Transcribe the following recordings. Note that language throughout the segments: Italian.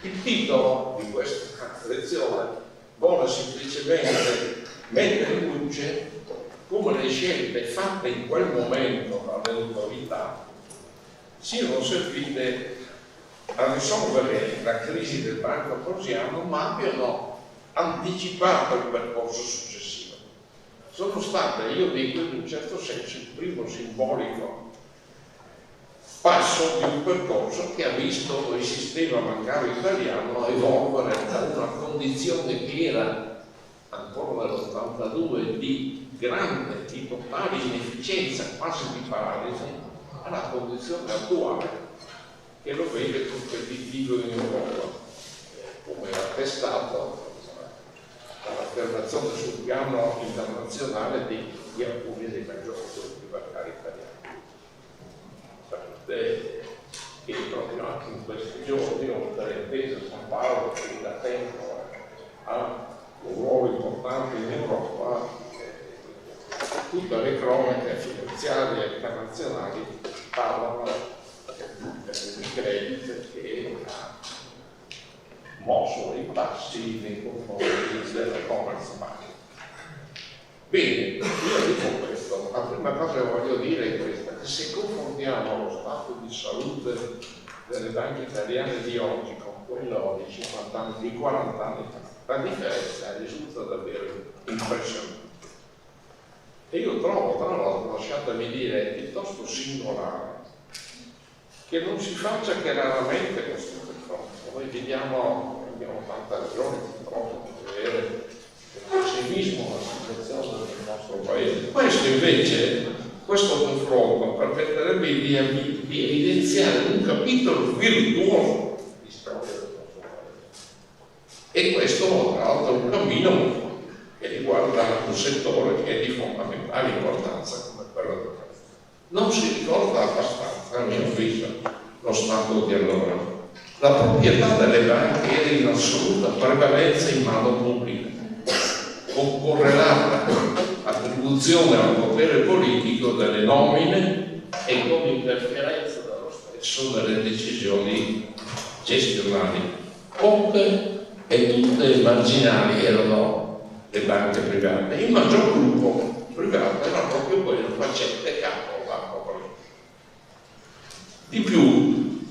Il titolo di questa lezione vuole semplicemente mettere in luce come le scelte fatte in quel momento dalle autorità siano servite a risolvere la crisi del Banco Ambrosiano, ma abbiano anticipato il percorso successivo. Sono state, io dico in un certo senso, il primo simbolico passo di un percorso che ha visto il sistema bancario italiano evolvere da una condizione che era ancora nell'82 di grande, di totale inefficienza, quasi di paralisi, alla condizione attuale che lo vede competitivo in Europa, come attestato dall'affermazione sul piano internazionale di alcuni dei maggiori gruppi bancari italiani. E proprio anche in questi giorni, oltre a Intesa San Paolo, che da tempo ha un ruolo importante in Europa, tutte le cronache finanziarie internazionali parlano di credito che ha mosso i passi nei confronti della Commerzbank. Bene, io dico questo, la prima cosa che voglio dire è questa, che se confrontiamo lo stato di salute delle banche italiane di oggi con quello di 50 anni, di 40 anni fa, la differenza risulta davvero impressionante. E io trovo, tra l'altro, lasciatemi dire, piuttosto singolare, che non si faccia che raramente questo percorso. Noi abbiamo tanta ragione, purtroppo, di vedere il pessimismo, la situazione del nostro paese. Questo invece, questo confronto permetterebbe di evidenziare un capitolo virtuoso di storia del nostro paese. E questo, tra l'altro, è un cammino che riguarda un settore che è di fondamentale importanza come quello del credito. Non si ricorda abbastanza, a mio avviso, lo stato di allora. La proprietà delle banche era in assoluta prevalenza in mano pubblica, con correlata attribuzione al potere politico delle nomine e con interferenza dello stesso nelle decisioni gestionali. Poche e tutte marginali erano le banche private. Il maggior gruppo privato era proprio quello facente capo al Banco Popolare. Di più,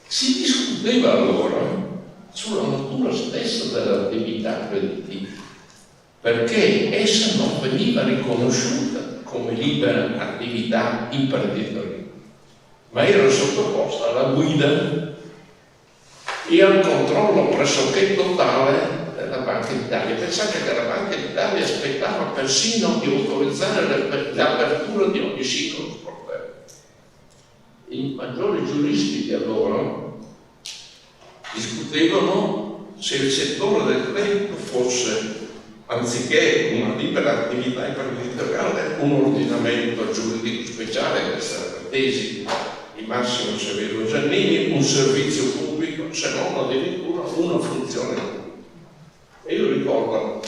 si discuteva allora sulla natura stessa dell'attività creditiva, perché essa non veniva riconosciuta come libera attività imprenditoriale, ma era sottoposta alla guida e al controllo pressoché totale della Banca d'Italia. Pensate che la Banca d'Italia aspettava persino di autorizzare l'apertura di ogni singolo sportello. I maggiori giuristi di allora discutevano se il settore del credito fosse, anziché una libera attività imprenditoriale, un ordinamento giuridico speciale, questa era la tesi di Massimo Severo Giannini, un servizio pubblico, se non addirittura una funzione pubblica. E io ricordo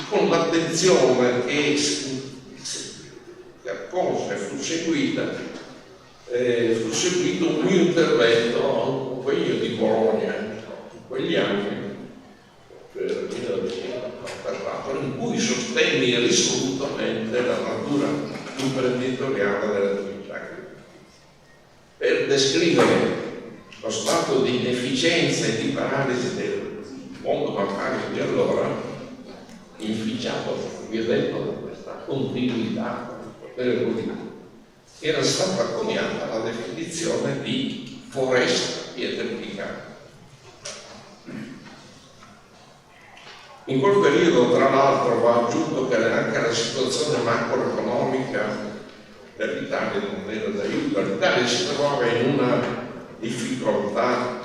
con l'attenzione che accolse, fu seguito un mio intervento a un convegno di Bologna in quegli anni, per 1994, in cui sostenni risolutamente la natura imprenditoriale dell'attività creditizia, per descrivere lo stato di inefficienza e di paralisi del mondo bancario di allora, inficiato, vi ho detto, da questa continuità con il potere politico. Era stata coniata la definizione di foresta pietrificata. In quel periodo, tra l'altro, va aggiunto che anche la situazione macroeconomica dell'Italia non era d'aiuto. L'Italia si trovava in una difficoltà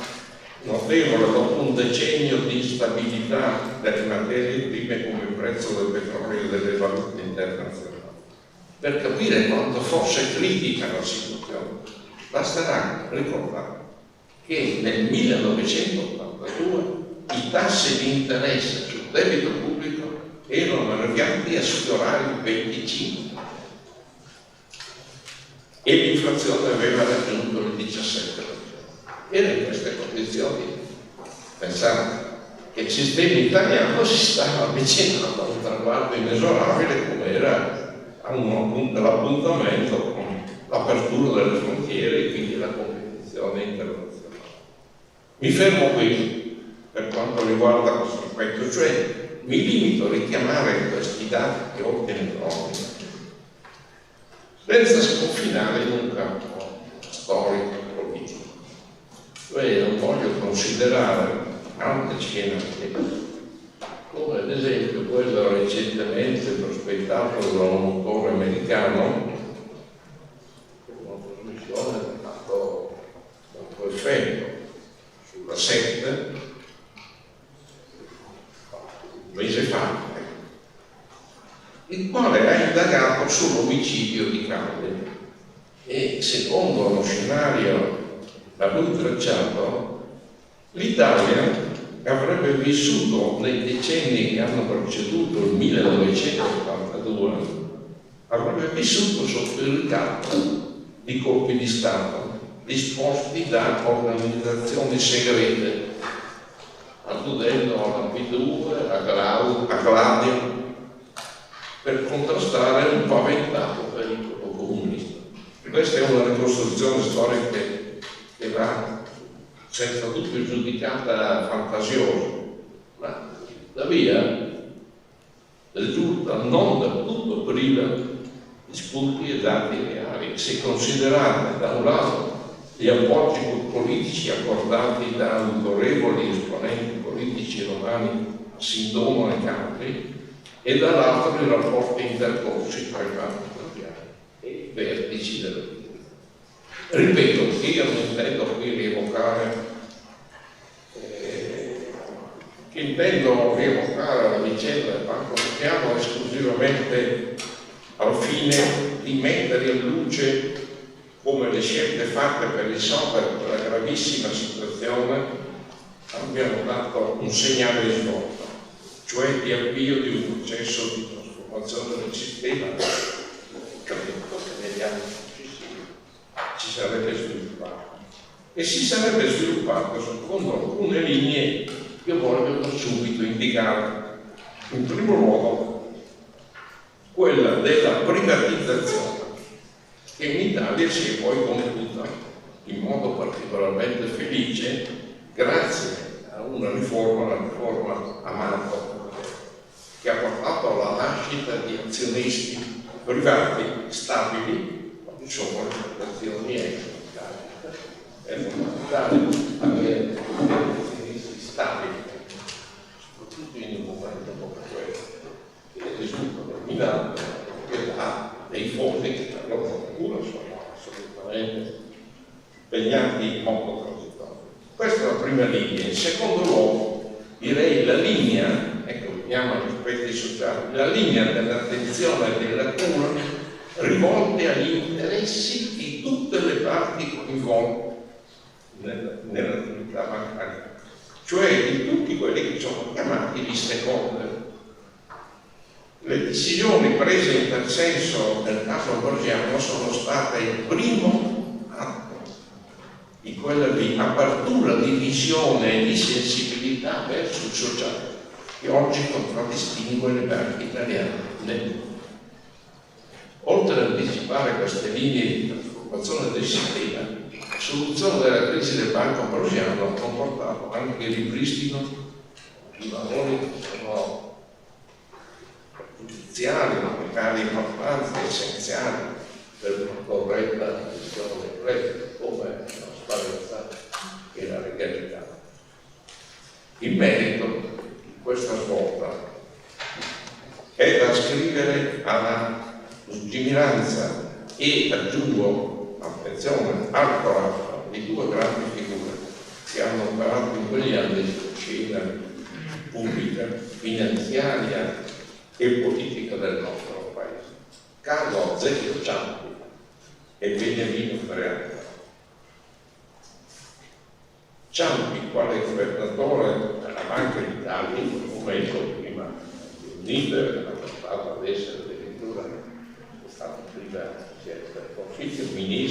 notevole dopo un decennio di instabilità delle materie prime come il prezzo del petrolio e delle valute internazionali. Per capire quanto fosse critica la situazione, basterà ricordare che nel 1982 i tassi di interesse sul debito pubblico erano arrivati a sfiorare il 25. e l'inflazione aveva raggiunto il 17%. Era in queste condizioni, pensate, che il sistema italiano si stava avvicinando a un traguardo inesorabile come era l'appuntamento con l'apertura delle frontiere e quindi la competizione internazionale. Mi fermo qui per quanto riguarda questo aspetto, cioè mi limito a richiamare questi dati che ottenevo senza sconfinare in un campo storico e politico. Cioè non voglio considerare altre scenari, come ad esempio quello recentemente prospettato da un autore americano, una trasmissione che ha fatto un effetto sulla 7, un mese fa, il quale ha indagato sull'omicidio di Calle e secondo lo scenario da lui tracciato, l'Italia avrebbe vissuto nei decenni che hanno preceduto il 1982, avrebbe vissuto sotto il ricatto di colpi di Stato disposti da organizzazioni segrete, alludendo alla P2, a Gladio, per contrastare un paventato pericolo comunista. Questa è una ricostruzione storica che va senza dubbio giudicata fantasiosa, ma tuttavia risulta non del tutto priva di spunti e dati reali, se considerate da un lato gli appoggi politici accordati da autorevoli esponenti politici romani a Sindomo e Capri e dall'altro i rapporti intercorsi tra i vari e i vertici della vita. Ripeto, io non intendo qui rievocare la vicenda del Banco Mondiale esclusivamente al fine di mettere in luce come le scelte fatte per risolvere quella gravissima situazione abbiano dato un segnale di svolta, cioè di avvio di un processo di trasformazione del sistema che negli anni successivi si sarebbe sviluppato. E si sarebbe sviluppato secondo alcune linee che voglio subito indicare. In primo luogo, quella della privatizzazione, che in Italia si è poi compiuta in modo particolarmente felice grazie a una riforma, la riforma Amato, che ha portato alla nascita di azionisti privati stabili, quali sono le azioni extra. È fondamentale avere degli azionisti stabili, soprattutto in un momento come questo, che risulta dominante, che ha dei fondi che per loro natura sono assolutamente impegnati in modo transitorio. Questa è la prima linea. In secondo luogo, direi la linea, ecco, veniamo agli aspetti sociali, la linea dell'attenzione e della cura rivolte agli interessi di tutte le parti coinvolte nell'attività bancaria, cioè di tutti quelli che sono chiamati gli stakeholder. Le decisioni prese in tal senso nel caso Borgiano sono state il primo atto di quella di apertura di visione e di sensibilità verso il sociale che oggi contraddistingue le banche italiane nel mondo. Oltre ad anticipare queste linee di trasformazione del sistema, la soluzione della crisi del Banco Ambrosiano ha comportato anche il ripristino di valori che sono giudiziari, di grande importanza, essenziali per una corretta gestione del credito, come la trasparenza e la legalità. Il merito di questa svolta è da ascrivere alla lungimiranza e, aggiungo, attenzione, al coraggio di due grandi figure che hanno operato in quegli anni sulla scena pubblica, finanziaria e politica del nostro paese, Carlo Azeglio Ciampi e Beniamino Ferrari. Ciampi, quale governatore della Banca d'Italia, in quel momento prima di un leader che era passato ad essere addirittura stato prima del Consiglio ministro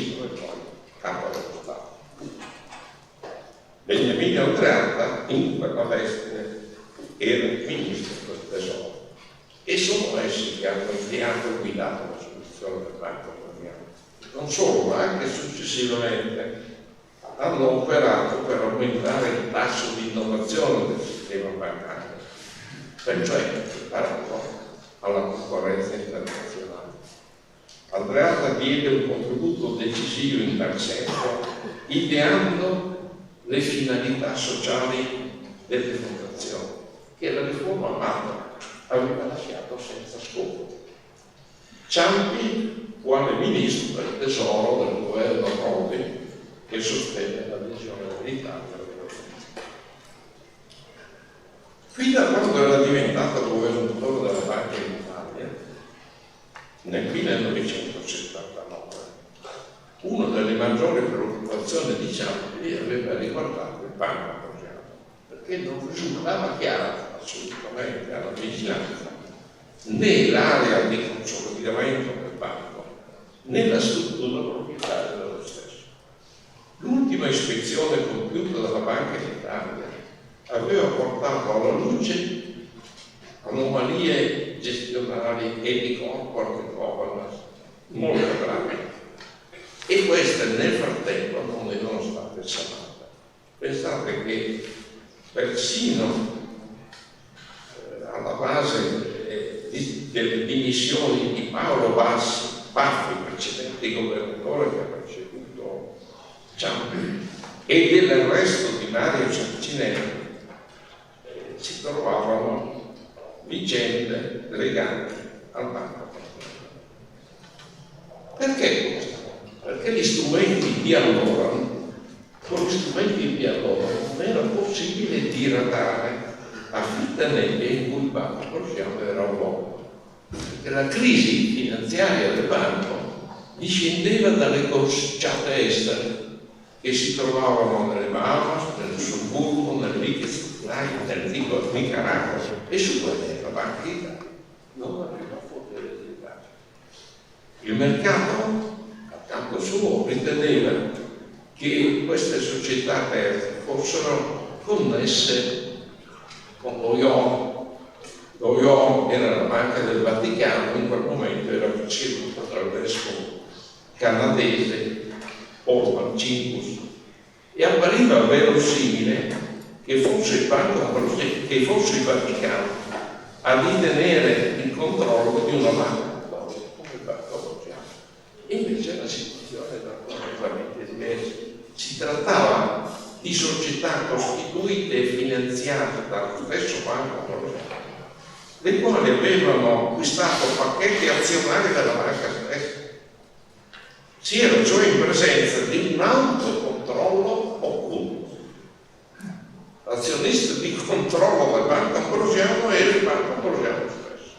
Andreatta in quella veste era il ministro del tesoro, e sono essi che hanno inviato e guidato la soluzione del Banco Italiano. Non solo, ma anche successivamente hanno operato per aumentare il tasso di innovazione del sistema bancario, per cioè prepararlo alla concorrenza internazionale. Andreatta diede un contributo decisivo in tal senso, ideando le finalità sociali delle fondazioni, che la riforma Matta aveva lasciato senza scopo. Ciampi, quale ministro del tesoro del governo Prodi, che sostenne l'adesione dell'Italia all'Unione. Qui da quando era diventato governatore della Banca d'Italia, nel 1979, una delle maggiori preoccupazioni di Ciampi aveva riguardato il Banco Ambrosiano, perché non risultava chiara assolutamente alla vigilanza né l'area di consolidamento del banco né la struttura proprietaria dello stesso. L'ultima ispezione compiuta dalla Banca d'Italia aveva portato alla luce anomalie gestionali e di corporate governance molto gravi, e queste nel frattempo non erano state sanate. Pensate che persino alla base delle dimissioni di Paolo Baffi, precedente governatore che ha preceduto Ciampi, e dell'arresto di Mario Ciancinelli, si trovavano vicende leganti al Banco. Perché questo? Perché gli strumenti di allora, con gli strumenti di allora non era possibile diradare a fitta nebbia in cui il Banco Ambrosiano era un uomo. Perché la crisi finanziaria del banco discendeva dalle corcicciate estere che si trovavano nelle Bahamas, nel Lussemburgo, nel Liechtenstein, nel Nicaragua, e su quelle la Banca d'Italia non aveva potere di aiutare. Il mercato, a canto suo, riteneva che queste società terze fossero connesse con lo IOM. Lo IOM era la banca del Vaticano, in quel momento era presieduta dal vescovo canadese Paul Marcinkus, e appariva verosimile che fosse il Banco Ambrosiano, che fosse il Vaticano a ritenere il controllo di una banca come il Banco Ambrosiano. Invece la situazione era completamente diversa. Si trattava di società costituite e finanziate dallo stesso Banco Ambrosiano, le quali avevano acquistato pacchetti azionari della banca stessa. Si era cioè in presenza di un autocontrollo occulto. L'azionista di controllo del Banco Ambrosiano era il Banco Ambrosiano stesso.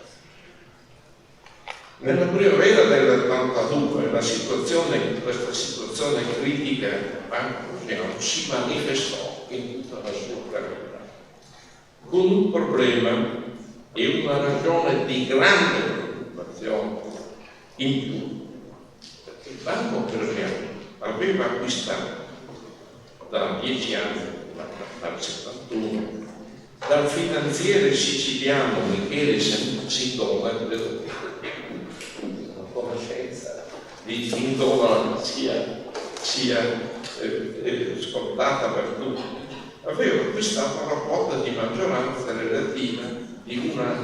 Nella primavera del'82 questa situazione critica del Banco Ambrosiano si manifestò in tutta la sua gravità, con un problema e una ragione di grande preoccupazione in più. Il Banco Ambrosiano aveva acquistato da 10 anni, dal 71, dal finanziere siciliano Michele Sindona, credo che una conoscenza di Sindona sia scontata per tutti, aveva acquistato una quota di maggioranza relativa di una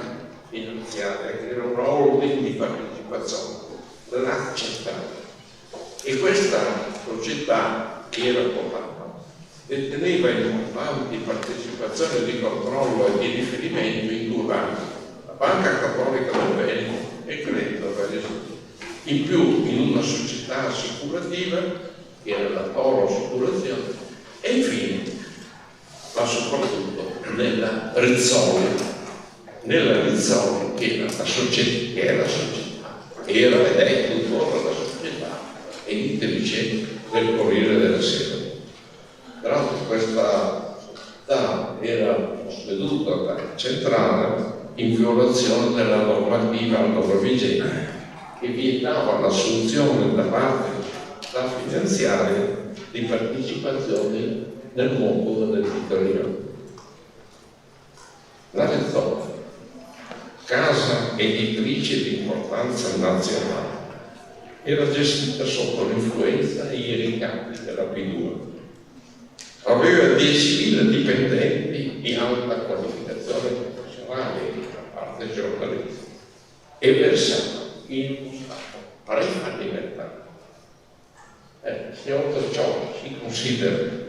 finanziaria che era una holding di partecipazione, la Centrale. E questa società, che era quotata, deteneva importanti partecipazioni di controllo e di riferimento in due banche, la Banca Cattolica del Veneto e Credito Veneto. In più in una società assicurativa, che era la Toro Assicurazione, e infine, ma soprattutto, nella Rizzoli, che era la società, era ed è tuttora la società editrice del Corriere della Sera. Tra l'altro questa società era posseduta dalla Centrale in violazione della normativa allora vigente, che vietava l'assunzione da parte da finanziarie di partecipazioni nel mondo dell'editoria. La Rezzola, casa editrice di importanza nazionale, era gestita sotto l'influenza e i ricatti della P2. Aveva 10.000 dipendenti di alta qualificazione professionale, a parte giornalisti, e versava in uno stato prefallimentare. Se oltre ciò si considera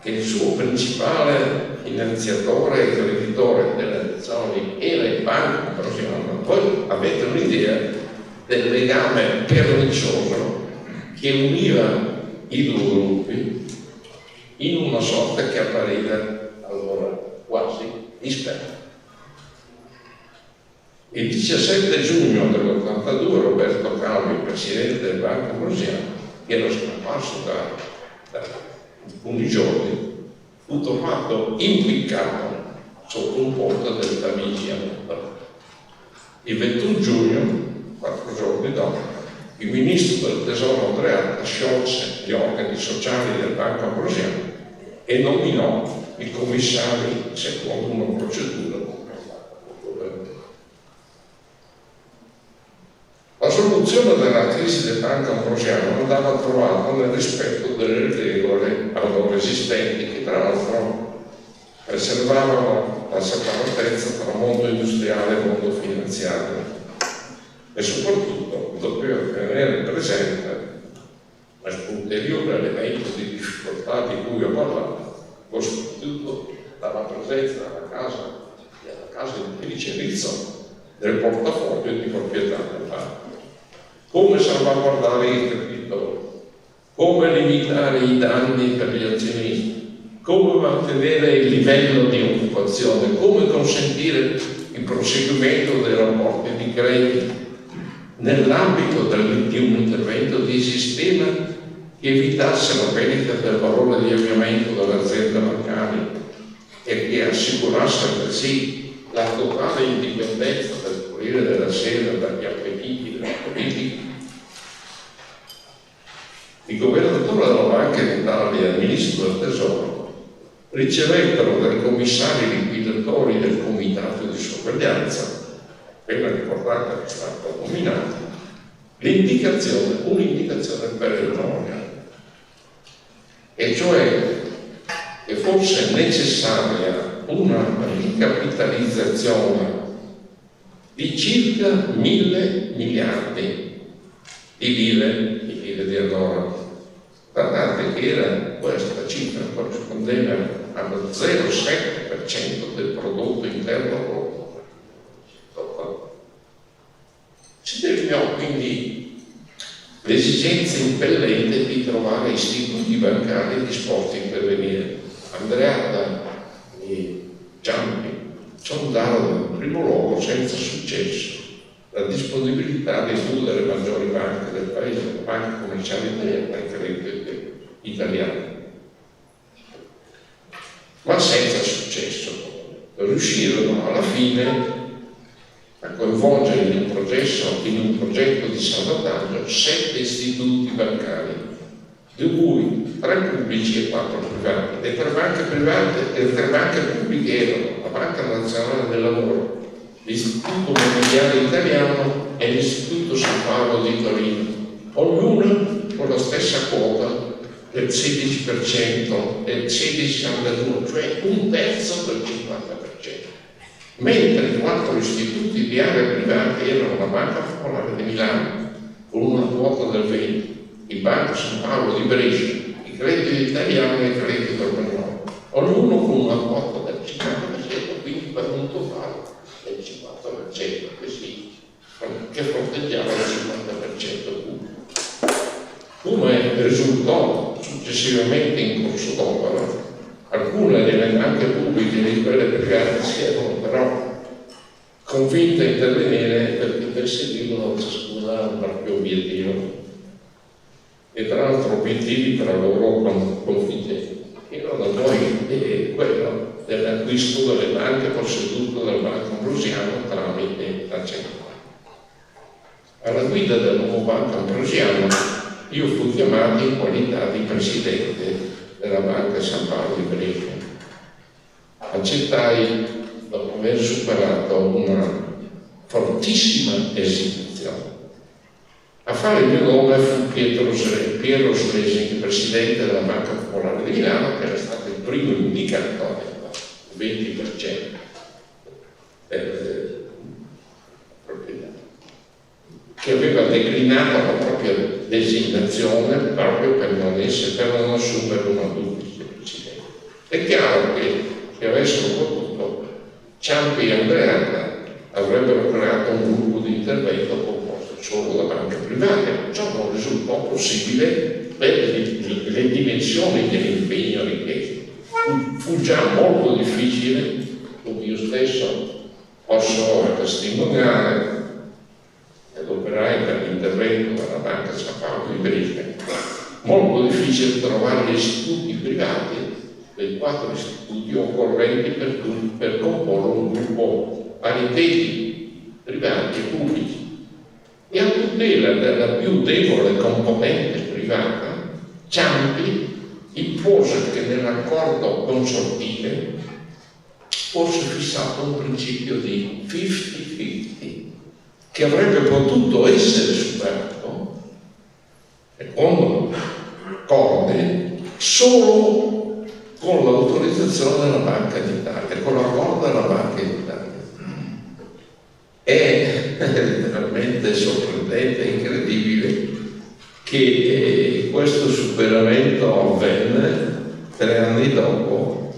che il suo principale finanziatore e creditore delle azioni era il Banco Ambrosiano, voi avete un'idea del legame pernicioso che univa i due gruppi in una sorta che appariva allora quasi disperata. Il 17 giugno dell'82 Roberto Calvi, presidente del Banco Ambrosiano, che era scomparso da alcuni giorni, fu trovato impiccato sotto un ponte del Tamigi a Monza. Il 21 giugno, 4 giorni dopo, il ministro del Tesoro Andreatta sciolse gli organi sociali del Banco Ambrosiano e nominò i commissari secondo una procedura concordata col governo. La soluzione della crisi del Banco Ambrosiano andava trovata nel rispetto delle regole allora esistenti, che tra l'altro preservavano la separatezza tra mondo industriale e mondo finanziario, e soprattutto doveva tenere presente questo ulteriore elemento di difficoltà di cui ho parlato, costituito dalla presenza della casa editrice Rizzo del portafoglio di proprietà del banco. Come salvaguardare i creditori, come limitare i danni per gli azionisti, come mantenere il livello di occupazione, come consentire il proseguimento dei rapporti di credito nell'ambito di un intervento di sistema che evitasse la perdita del valore di avviamento delle aziende bancali e che assicurasse altresì la totale indipendenza del Corriere della Sera dagli appetiti della politica. Il governatore della Banca d'Italia e il ministro del Tesoro ricevettero dai commissari liquidatori del comitato di sorveglianza, appena ricordata che è stato nominato, un'indicazione perentoria, e cioè che fosse necessaria una ricapitalizzazione di circa 1.000 miliardi di lire di allora. Guardate che era questa cifra corrispondeva allo 0,7% del prodotto interno lordo. Si delineò quindi l'esigenza impellente di trovare istituti bancari disposti a intervenire. Andreatta e Ciampi sondarono in primo luogo senza successo la disponibilità di due delle maggiori banche del paese, la Banca Commerciale Italiana e il Credito Italiano, ma senza successo. Riuscirono alla fine a coinvolgere in un progetto di salvataggio 7 istituti bancari, di cui 3 pubblici e 4 privati. Le 3 banche private e le 3 banche pubbliche erano la Banca Nazionale del Lavoro, l'Istituto Mondiale Italiano e l'Istituto San Paolo di Torino, ognuno con la stessa quota del 16% e il 16,2%, cioè un terzo del 50%. Mentre i 4 istituti di area privata erano la Banca Popolare di Milano con una quota del 20%, il Banco San Paolo di Brescia, il Credito Italiano e il Credito Romano, ognuno con una quota del 50%, quindi per un totale del 50%, che fronteggiava il 50% pubblico. Come risultò successivamente in corso d'opera, alcune delle banche pubbliche e di quelle private si erano però convinte a intervenire perché perseguivano ciascuna un proprio obiettivo, e tra l'altro obiettivi tra loro configgenti. Erano poi quello dell'acquisto delle banche possedute dal Banco Ambrosiano tramite la Centrale. Alla guida del nuovo Banco Ambrosiano io fui chiamato in qualità di presidente della Banca San Paolo di Brescia, accettai, dopo aver superato una fortissima esitazione. A fare il mio nome fu Piero Schlesing, presidente della Banca Popolare di Milano, che era stato il primo indicatore, 20% proprietà, che aveva declinato la propria designazione proprio per non assumere una duplice presidente. È chiaro che se avessero potuto, Ciampi e Andreatta avrebbero creato un gruppo di intervento composto solo da banche private. Ciò non risultò possibile per le dimensioni dell'impegno richiesto. Fu già molto difficile, come io stesso posso testimoniare, ed operai per l'intervento della Banca San Paolo di Brescia, molto difficile trovare gli istituti privati, quei 4 istituti occorrenti per comporre un gruppo pariteti privati e pubblici. E a tutela della più debole componente privata, Ciampi impose che nell'accordo consortile fosse fissato un principio di 50-50, che avrebbe potuto essere superato, secondo corde, solo con l'autorizzazione della Banca d'Italia, con l'accordo della Banca d'Italia. È veramente sorprendente e incredibile che questo superamento avvenne 3 anni dopo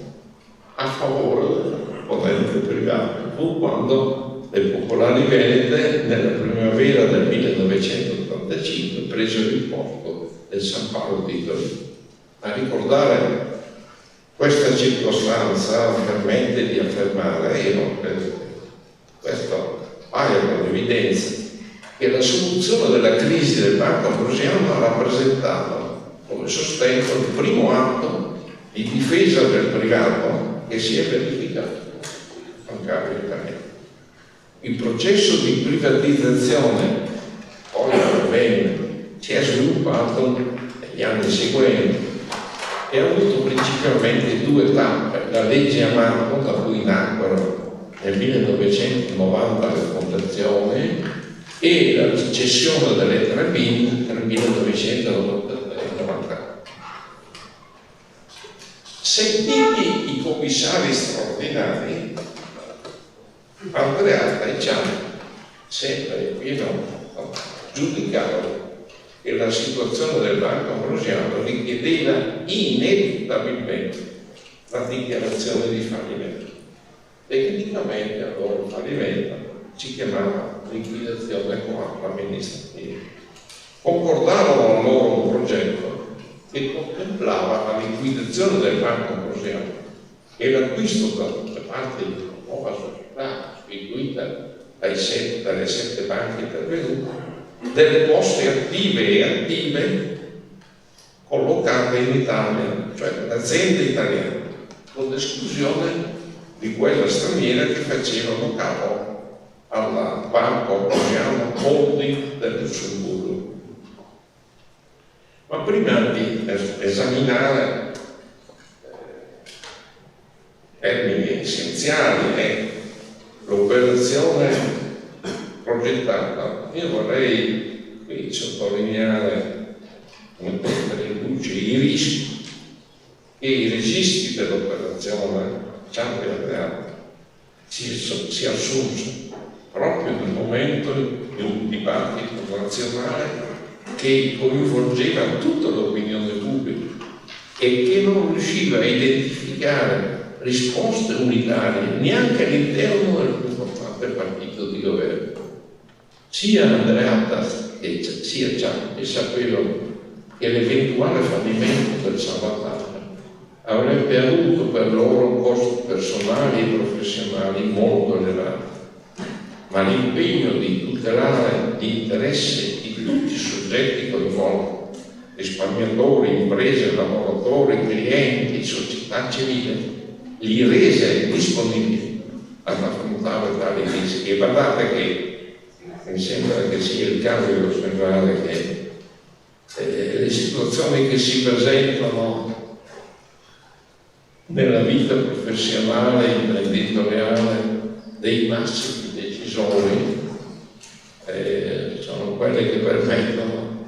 a favore del componente privato. Fu quando le Popolari Venete, nella primavera del 1985, presero il posto del San Paolo di Torino. A ricordare questa circostanza permette di affermare, io non credo che questo paia con evidenza, che la soluzione della crisi del Banco Ambrosiano ha rappresentato come sostengo il primo atto di difesa del privato che si è verificato bancario italiano. Il processo di privatizzazione poi si è sviluppato negli anni seguenti e ha avuto principalmente 2 tappe: la legge Amato, da cui nacquero nel 1990 le fondazioni, e la cessione delle 3 BIN nel 1993. Sentiti i commissari straordinari, Andreatta e Ciampi, sempre pieno, giudicavano che la situazione del Banco Ambrosiano richiedeva inevitabilmente la dichiarazione di fallimento. Tecnicamente allora il fallimento si chiamava liquidazione coatto amministrativa. Concordarono allora un progetto che contemplava la liquidazione del Banco Ambrosiano e l'acquisto da parte di una nuova società istituita dalle 7 banche intervenute delle poste attive e attive collocate in Italia, cioè aziende italiane, con l'esclusione di quella straniera che facevano capo alla Banco Ambrosiano Holding del Lussemburgo. Ma prima di esaminare termini essenziali l'operazione progettata, io vorrei qui sottolineare, mettere in luce i rischi e i registi dell'operazione Ciampi e Andreatta si assunse proprio nel momento di un dibattito nazionale che coinvolgeva tutta l'opinione pubblica e che non riusciva a identificare risposte unitarie neanche all'interno del più importante partito di governo. Sia Andreatta sia Ciampi sapevano che l'eventuale fallimento del salvataggio avrebbe avuto per loro costi personali e professionali molto elevati, ma l'impegno di tutelare gli interessi di tutti i soggetti coinvolti, risparmiatori, imprese, lavoratori, clienti, società civile, li rese disponibili ad affrontare tali rischi. E guardate che mi sembra che sia il caso di osservare che le situazioni che si presentano nella vita professionale e imprenditoriale dei massimi decisori sono quelle che permettono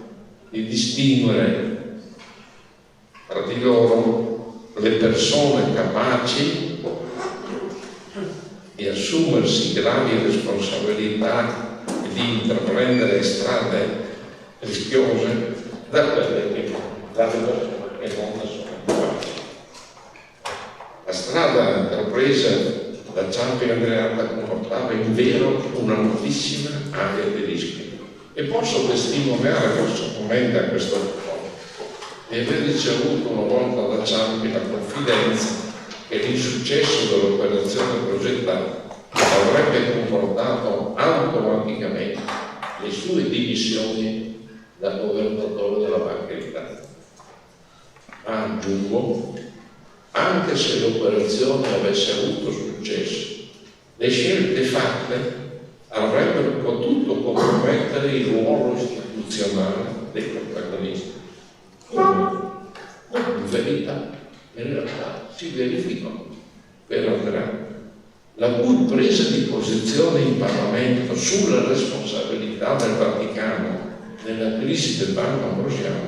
di distinguere tra di loro le persone capaci di assumersi gravi responsabilità e di intraprendere strade rischiose da quelle che non ne sono capaci. La strada intrapresa da Ciampi Andreatta comportava in vero una notissima area di rischio e posso testimoniare personalmente a questo proposito di aver ricevuto una volta da Ciampi la confidenza che l'insuccesso dell'operazione progettata avrebbe comportato automaticamente le sue dimissioni da governatore della Banca d'Italia. Ma aggiungo, anche se l'operazione avesse avuto successo, le scelte fatte avrebbero potuto compromettere il ruolo istituzionale dei protagonisti. In verità, in realtà si verificò per Andreatta, la cui presa di posizione in Parlamento sulla responsabilità del Vaticano nella crisi del Banco Ambrosiano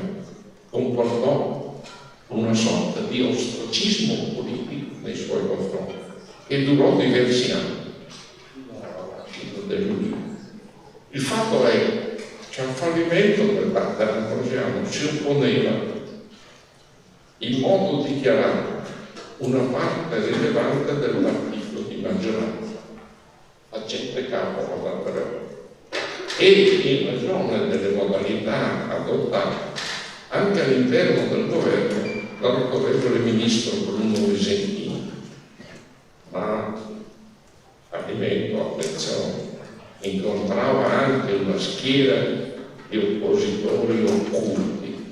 comportò una sorta di ostracismo politico nei suoi confronti che durò diversi anni. Il fatto è che al fallimento del Banco Ambrosiano si opponeva in modo dichiarato una parte rilevante del partito di maggioranza, facente capo all'Andreatta, e in ragione delle modalità adottate anche all'interno del governo dall'autorevole ministro Bruno Visentini. Ma fallimento, attenzione, incontrava anche una schiera di oppositori occulti,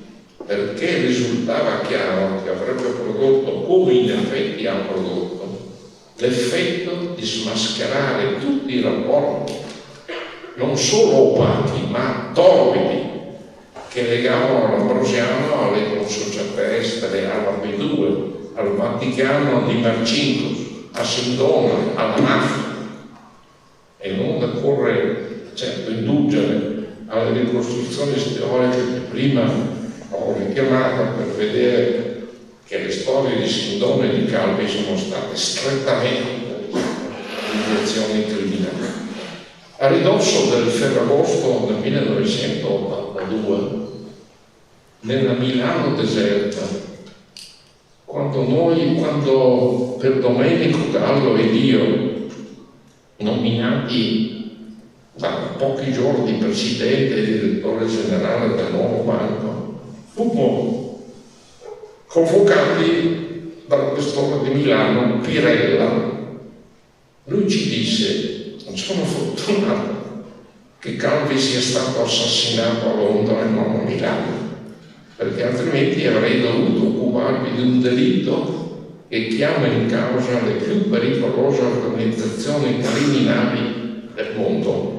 perché risultava chiaro che avrebbe prodotto, come in effetti ha prodotto, l'effetto di smascherare tutti i rapporti, non solo opachi, ma torbidi, che legavano l'Ambrosiano alle consociate estere, alla P2, al Vaticano di Marcinkus, a Sindona, alla mafia. E non occorre certo indulgere alle ricostruzioni storiche che prima ho richiamato per vedere che le storie di Sindona e di Calvi sono state strettamente iniezioni criminali. A ridosso del Ferragosto del 1982, nella Milano deserta, quando per Domenico Gallo ed io, nominati da pochi giorni presidente e direttore generale del nuovo banco, fummo convocati dal questore di Milano, Pirella. Lui ci disse: sono fortunato che Calvi sia stato assassinato a Londra e non a Milano, perché altrimenti avrei dovuto occuparmi di un delitto che chiama in causa le più pericolose organizzazioni criminali del mondo.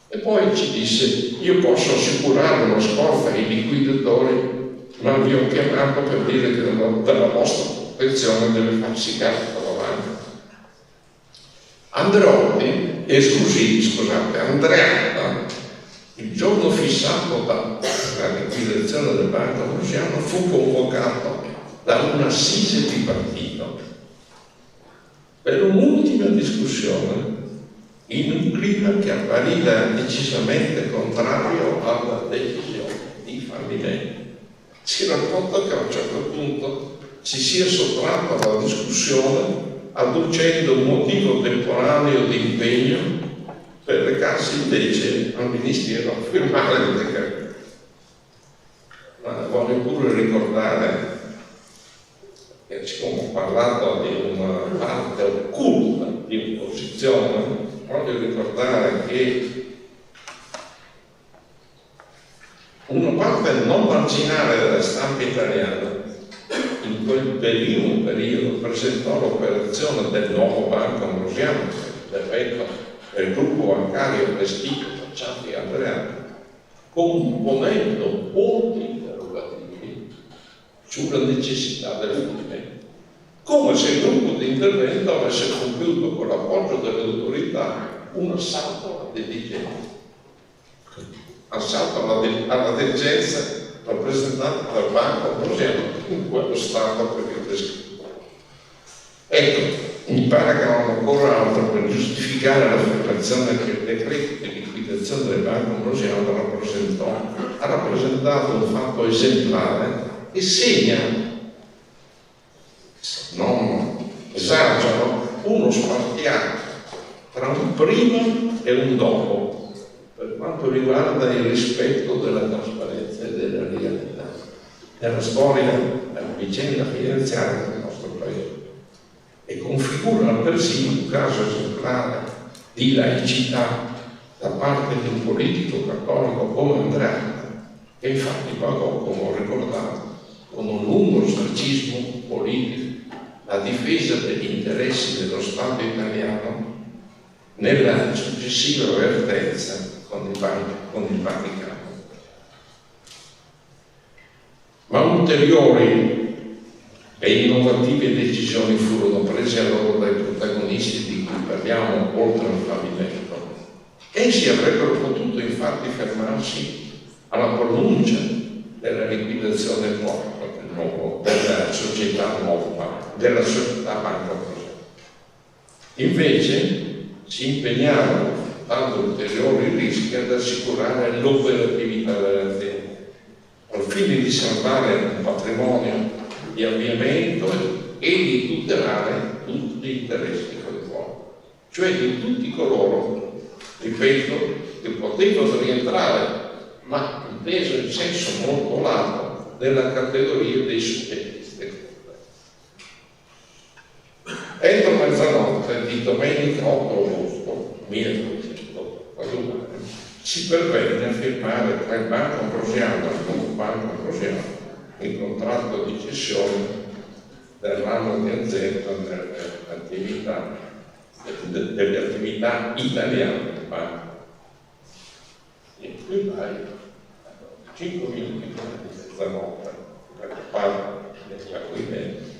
E poi ci disse: io posso assicurare una scorta ai liquidatori, ma vi ho chiamato per dire che della vostra protezione deve farsi carico la banca. Andreatta, il giorno fissato dalla liquidazione del Banco Ambrosiano, fu convocato da un'assise di partito per un'ultima discussione in un clima che appariva decisamente contrario alla decisione di fallimento. Si racconta che a un certo punto si sia sottratto alla discussione adducendo un motivo temporaneo di impegno per recarsi invece al Ministero a firmare il decreto. Ma voglio pure ricordare che, siccome ho parlato di una parte occulta di opposizione, voglio ricordare che una parte non marginale della stampa italiana in quel primo periodo presentò l'operazione del nuovo Banco Ambrosiano, del gruppo bancario gestito da Ciampi Andreatta, componendo punti interrogativi sulla necessità del fallimento. come se il gruppo di intervento avesse compiuto con l'appoggio delle autorità un assalto alla diligenza. Assalto alla diligenza rappresentata dal Banco Ambrosiano in quello stato che vi ho descritto. Ecco, mi pare che non occorra altro per giustificare l'affermazione che il decreto di liquidazione del Banco Ambrosiano ha rappresentato un fatto esemplare e segna, non esagero, uno spartiacque tra un prima e un dopo per quanto riguarda il rispetto della trasparenza e della legalità nella storia della vicenda finanziaria del nostro Paese e configura persino un caso esemplare di laicità da parte di un politico cattolico come Andreatta, che infatti pagò, come ho ricordato, con un lungo ostracismo politico la difesa degli interessi dello Stato italiano nella successiva vertenza con il Vaticano. Ma ulteriori e innovative decisioni furono prese allora dai protagonisti di cui parliamo oltre al fallimento. Essi avrebbero potuto infatti fermarsi alla pronuncia della liquidazione della società nuova, della società Banca Ambrosiano. Invece si impegnarono, dando ulteriori rischi, ad assicurare l'operatività dell'azienda, al fine di salvare un patrimonio di avviamento e di tutelare tutti gli interessi coinvolti, cioè di tutti coloro, ripeto, che potevano rientrare, ma inteso in senso molto lato, nella categoria dei soggetti stakeholder. Entro mezzanotte di domenica 8 agosto 1982 si pervenne a firmare tra il Banco Ambrosiano e il nuovo Banco Ambrosiano il contratto di cessione del ramo di azienda delle attività italiane del banco. E qui vai 5 minuti di mezzanotte per parte degli acquirenti.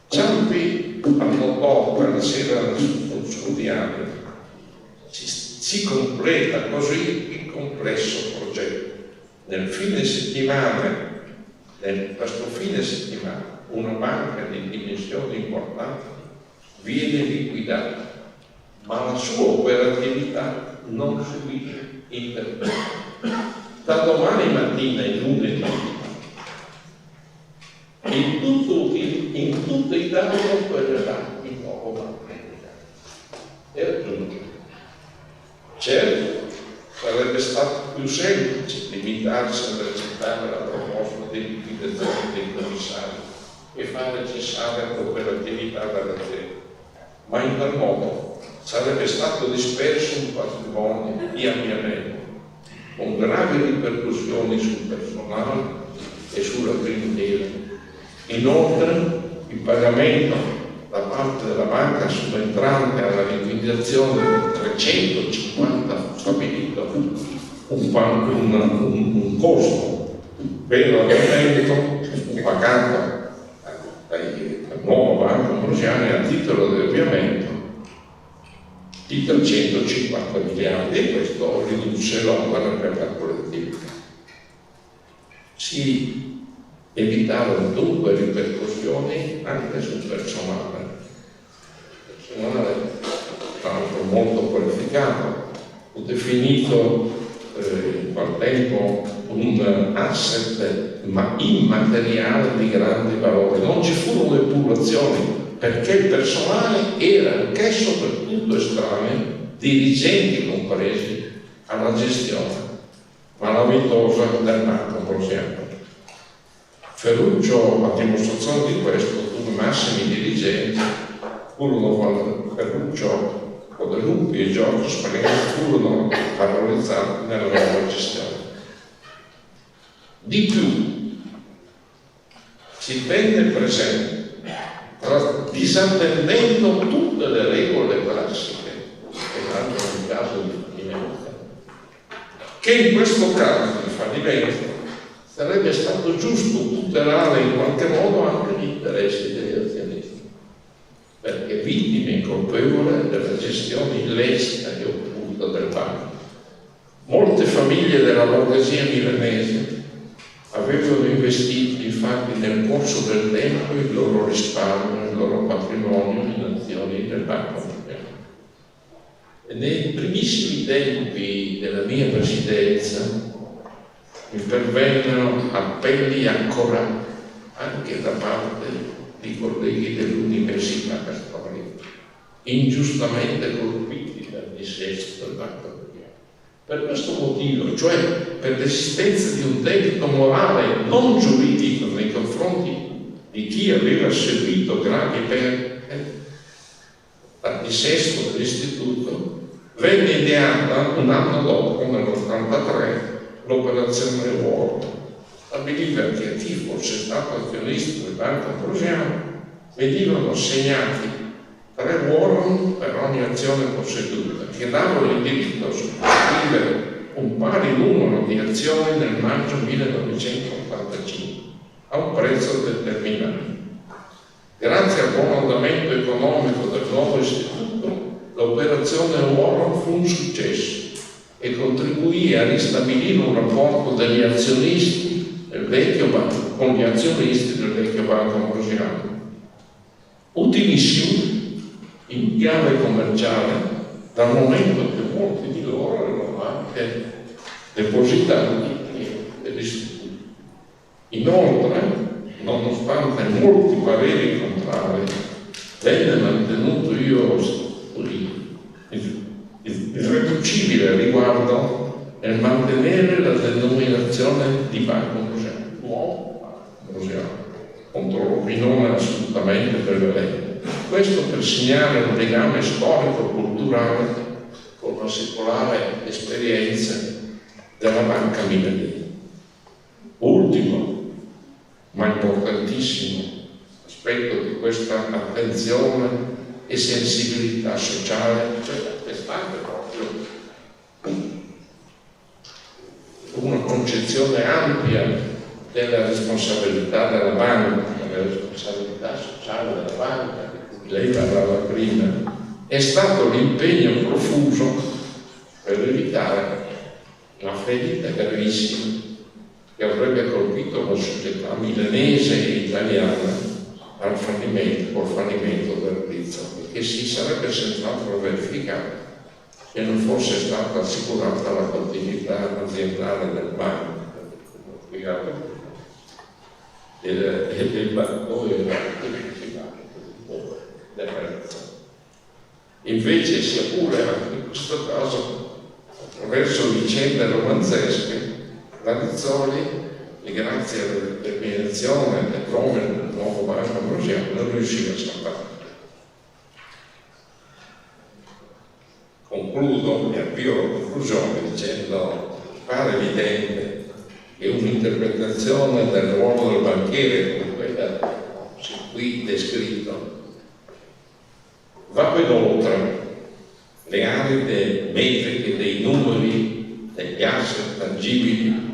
Ciampi annotò quella sera sul suo diario: si completa così il complesso progetto. Questo fine settimana una banca di dimensioni importanti viene liquidata, ma la sua operatività non subisce intervento. Da domani mattina, il lunedì, in tutta Italia opererà il nuovo Banco Ambrosiano. E aggiunge: certo, sarebbe stato più semplice limitarsi ad accettare la proposta di liquidazione dei commissari e fare cessare l'operatività dell'azienda, ma in tal modo sarebbe stato disperso un patrimonio di avviamento con gravi ripercussioni sul personale e sulla clientela. Inoltre, il pagamento da parte della banca subentrante alla liquidazione di 350 stabilito un costo per l'avviamento pagato dal nuovo Banco Ambrosiano a titolo di avviamento di 350 miliardi, e questo riduce l'onere per la collettività. Si evitarono dunque ripercussioni anche sul personale, tra l'altro molto qualificato, fu definito in quel tempo un asset ma immateriale di grande valore. Non ci furono epurazioni perché il personale era anch'esso per tutto estraneo, dirigenti compresi, alla gestione malavitosa del Banco Ambrosiano. Ferruccio, a dimostrazione di questo, due massimi dirigenti furono Ferruccio Codeluppi e Giorgio Spaghetti, furono valorizzati nella loro gestione. Di più, si tenne presente, disattendendo tutte le regole classiche, e anche nel caso di fallimento, che in questo caso di fallimento sarebbe stato giusto tutelare in qualche modo anche gli interessi degli azionisti. perché vittime incolpevole della gestione illecita e occulta del banco. Molte famiglie della borghesia milanese avevano investito infatti nel corso del tempo il loro risparmio, il loro patrimonio in azioni del Banco Mondiale. E nei primissimi tempi della mia presidenza mi pervennero appelli accorati anche da parte di colleghi dell'Università Cattolica, ingiustamente colpiti dal dissesto del Banco Mondiale. Per questo motivo, cioè per l'esistenza di un debito morale non giuridico nei confronti di chi aveva seguito gravi perdite al dissesto dell'istituto, venne ideata un anno dopo, nell'83, l'operazione Warren. Stabiliva che a chi fosse stato azionista del Banco Ambrosiano venivano assegnati 3 Warren per ogni azione posseduta, che davano il diritto a sottoscrivere un pari numero di azioni nel maggio 1985 a un prezzo determinato. Grazie al buon andamento economico del nuovo istituto, l'operazione Warren fu un successo e contribuì a ristabilire un rapporto degli azionisti del vecchio banco con gli azionisti del vecchio Banco Ambrosiano, utilissimo in chiave commerciale, dal momento che molti di loro erano anche depositanti dell'istituto. Inoltre, nonostante molti pareri contrari, venne mantenuto irriducibile riguardo nel mantenere la denominazione di Banco Ambrosiano, nuovo Ambrosiano, contro l'opinione assolutamente prevalente. Questo per segnare un legame storico-culturale con la secolare esperienza della banca milanese. Ultimo, ma importantissimo aspetto di questa attenzione e sensibilità sociale, cioè è stata proprio una concezione ampia della responsabilità della banca, della responsabilità sociale della banca, di cui lei parlava prima, è stato l'impegno profuso per evitare una ferita gravissima che avrebbe colpito la società milanese e italiana col fallimento del Rizzo, e che si sarebbe senz'altro verificato se non fosse stata assicurata la continuità aziendale del banco e del banco era invece, sia pure anche in questo caso attraverso vicende romanzesche, la Rizzoli, e grazie alla determinazione del nome del nuovo Banco Ambrosiano, non riusciva a salvare. Concludo e avvio la conclusione dicendo: pare evidente che un'interpretazione del ruolo del banchiere, come quella qui descritto, va ben oltre le aride metriche dei numeri, degli asset tangibili,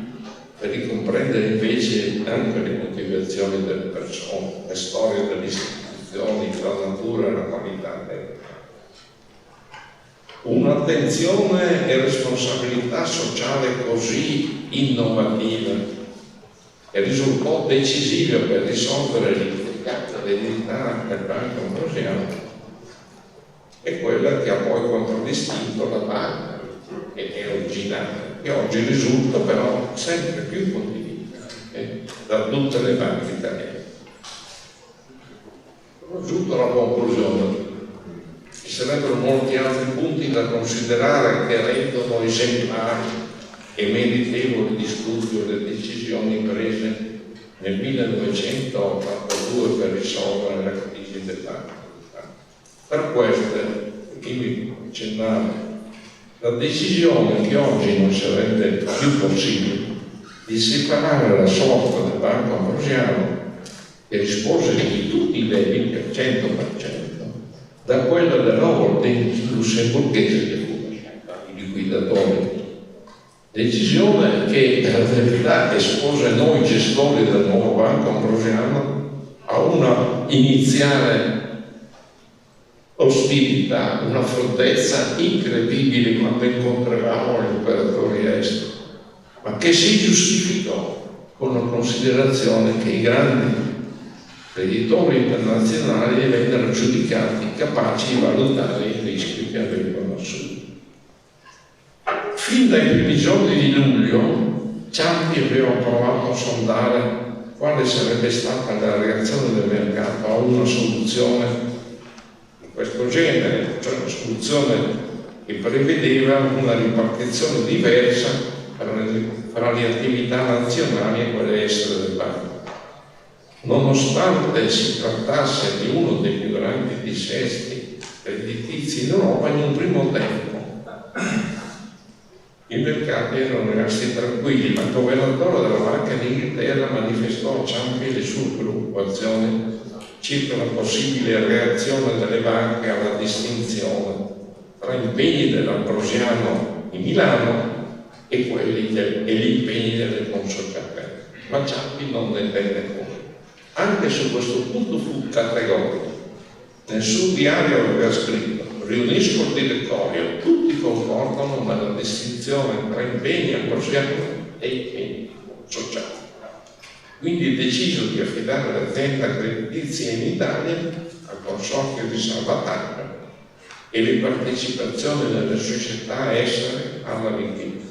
per ricomprendere invece anche le motivazioni delle persone, le storie delle istituzioni, la natura e la qualità delle. Un'attenzione e responsabilità sociale così innovativa che risultò decisiva per risolvere l'intricata eredità del Banco Ambrosiano è quella che ha poi contraddistinto la banca che è originale, che oggi risulta però sempre più condivisa da tutte le banche italiane. Ho giunto alla conclusione. Ci sarebbero molti altri punti da considerare che rendono esemplari e meritevoli di studio le decisioni prese nel 1982 per risolvere la crisi del banco. Per queste, qui mi accennare, la decisione che oggi non sarebbe più possibile di separare la sorta del Banco Ambrosiano, che rispose di tutti i debiti al 100%, da quella della holding lussemburghese che fu i liquidatori. Decisione che per la verità espose noi gestori del nuovo Banco Ambrosiano a una iniziale ostilità, una freddezza incredibile quando incontravamo gli operatori esteri, ma che si giustificò con la considerazione che i grandi creditori internazionali vennero giudicati capaci di valutare i rischi che avevano assunto. Fin dai primi giorni di luglio Ciampi aveva provato a sondare quale sarebbe stata la reazione del mercato a una soluzione di questo genere, cioè una soluzione che prevedeva una ripartizione diversa fra le attività nazionali e quelle estere del banco. Nonostante si trattasse di uno dei più grandi dissesti creditizi in Europa, in un primo tempo i mercati erano rimasti tranquilli, ma il governatore della Banca d'Inghilterra manifestò a Ciampi le sue preoccupazioni circa la possibile reazione delle banche alla distinzione tra impegni dell'Ambrosiano di Milano e gli impegni delle consociate. Ma Ciampi non ne tenne conto. Anche su questo punto fu categorico. Nel suo diario aveva scritto: riunisco il direttorio, tutti concordano nella distinzione tra impegni ambrosiani e impegni sociali. Quindi deciso di affidare l'azienda creditizia in Italia al consorzio di salvataggio e le partecipazioni delle società estere alla liquidazione.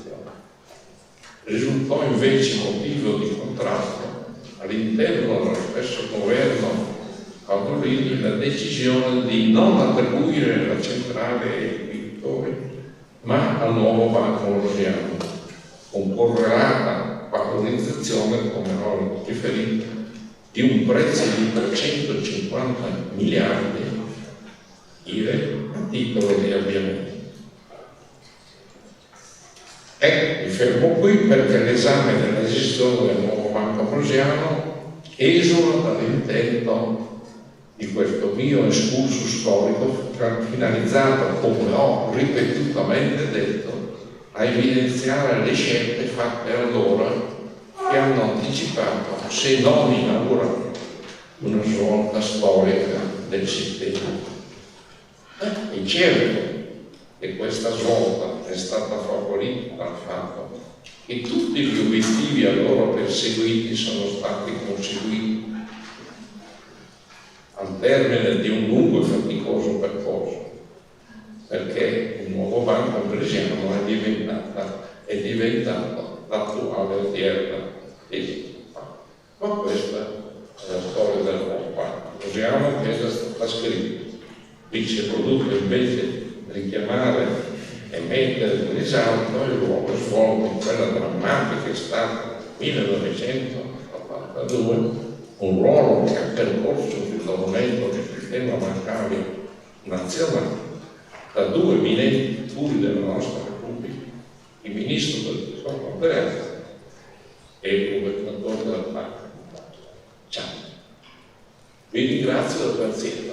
Risultò invece motivo di contrasto all'interno dello stesso governo favorire la decisione di non attribuire la centrale ai creditori, ma al nuovo Banco Ambrosiano, con correlata valorizzazione, come ho riferito, di un prezzo di 350 miliardi lire a titolo di avviamento. Mi fermo qui perché l'esame della gestione del nuovo Banco Ambrosiano esula dall'intento di questo mio excursus storico finalizzato, come ho ripetutamente detto, a evidenziare le scelte fatte allora che hanno anticipato, se non inaugurato, una svolta storica del sistema. È certo che questa svolta è stata favorita dal fatto che tutti gli obiettivi allora perseguiti sono stati conseguiti al termine di un lungo e faticoso percorso, perché il nuovo Banco Ambrosiano è diventato l'attuale odierna esito. Ma questa è la storia del nuovo Banco Ambrosiano che è già stata scritta. Qui si è voluto invece richiamare e mettere in risalto il ruolo svolto in quella drammatica estate 1982, un ruolo che ha percorso il rinnovamento del sistema bancario nazionale da due eminenti figure della nostra Repubblica, il ministro del Tesoro Andrea e il governatore della Banca. Ciao. Vi ringrazio per la pazienza.